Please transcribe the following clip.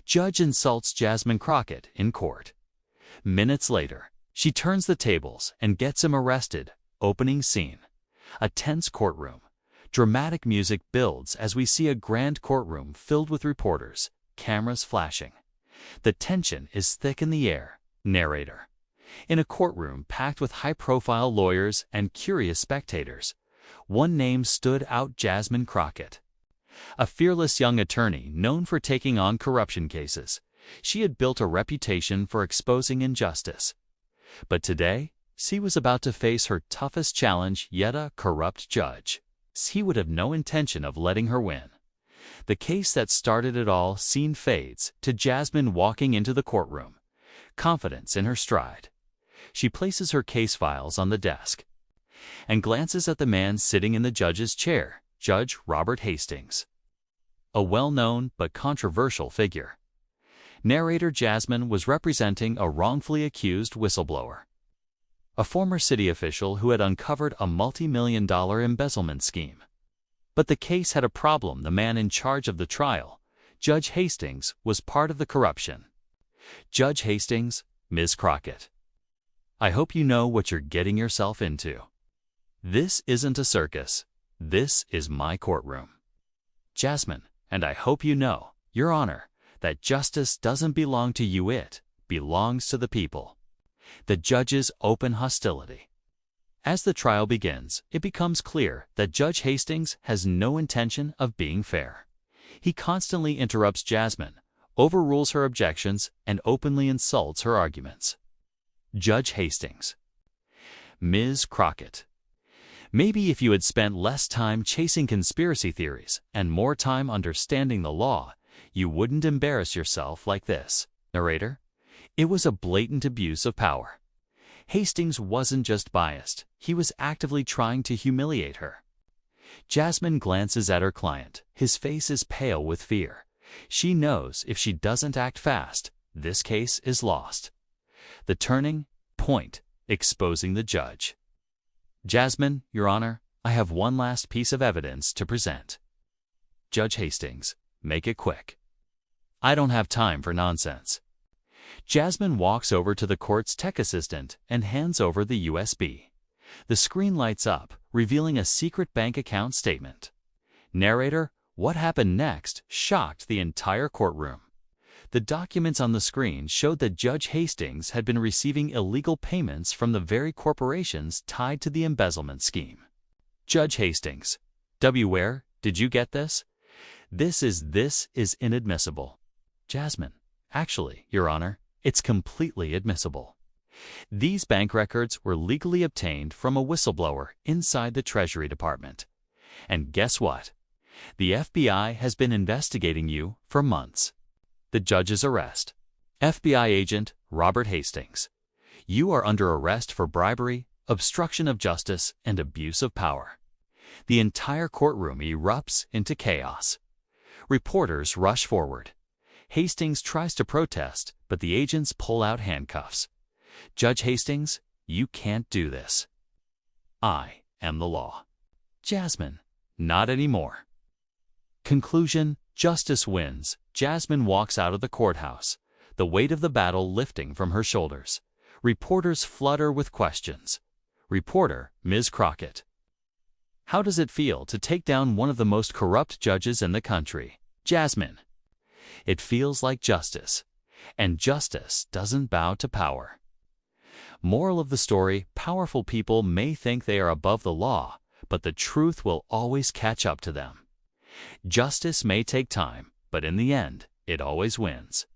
Judge insults Jasmine Crockett in court. Minutes later, she turns the tables and gets him arrested. Opening scene. A tense courtroom. Dramatic music builds as we see a grand courtroom filled with reporters, cameras flashing. The tension is thick in the air. Narrator. In a courtroom packed with high-profile lawyers and curious spectators, one name stood out: Jasmine Crockett. A fearless young attorney known for taking on corruption cases, she had built a reputation for exposing injustice. But today, she was about to face her toughest challenge yet: a corrupt judge. He would have no intention of letting her win. The case that started it all scene fades to Jasmine walking into the courtroom, confidence in her stride. She places her case files on the desk and glances at the man sitting in the judge's chair, Judge Robert Hastings. A well-known but controversial figure. Narrator. Jasmine was representing a wrongfully accused whistleblower, a former city official who had uncovered a multi-million-dollar embezzlement scheme. But the case had a problem. The man in charge of the trial, Judge Hastings, was part of the corruption. Judge Hastings, Ms. Crockett, I hope you know what you're getting yourself into. This isn't a circus. This is my courtroom. Jasmine, and I hope you know, Your Honor, that justice doesn't belong to you. It belongs to the people. The judge's open hostility. As the trial begins, it becomes clear that Judge Hastings has no intention of being fair. He constantly interrupts Jasmine, overrules her objections, and openly insults her arguments. Judge Hastings. Ms. Crockett, maybe if you had spent less time chasing conspiracy theories and more time understanding the law, you wouldn't embarrass yourself like this. Narrator. It was a blatant abuse of power. Hastings wasn't just biased, he was actively trying to humiliate her. Jasmine glances at her client. His face is pale with fear. She knows if she doesn't act fast, this case is lost. The turning point, exposing the judge. Jasmine, Your Honor, I have one last piece of evidence to present. Judge Hastings, make it quick. I don't have time for nonsense. Jasmine walks over to the court's tech assistant and hands over the USB. The screen lights up, revealing a secret bank account statement. Narrator. What happened next shocked the entire courtroom. The documents on the screen showed that Judge Hastings had been receiving illegal payments from the very corporations tied to the embezzlement scheme. Judge Hastings. Where did you get this? This is inadmissible. Jasmine. Actually, Your Honor, it's completely admissible. These bank records were legally obtained from a whistleblower inside the Treasury Department. And guess what? The FBI has been investigating you for months. The judge's arrest. FBI agent Robert Hastings. You are under arrest for bribery, obstruction of justice, and abuse of power. The entire courtroom erupts into chaos. Reporters rush forward. Hastings tries to protest, but the agents pull out handcuffs. Judge Hastings, you can't do this. I am the law. Jasmine, not anymore. Conclusion. Justice wins. Jasmine walks out of the courthouse, the weight of the battle lifting from her shoulders. Reporters flutter with questions. Reporter, Ms. Crockett. How does it feel to take down one of the most corrupt judges in the country? Jasmine. It feels like justice, and justice doesn't bow to power. Moral of the story: powerful people may think they are above the law, but the truth will always catch up to them. Justice may take time, but in the end, it always wins.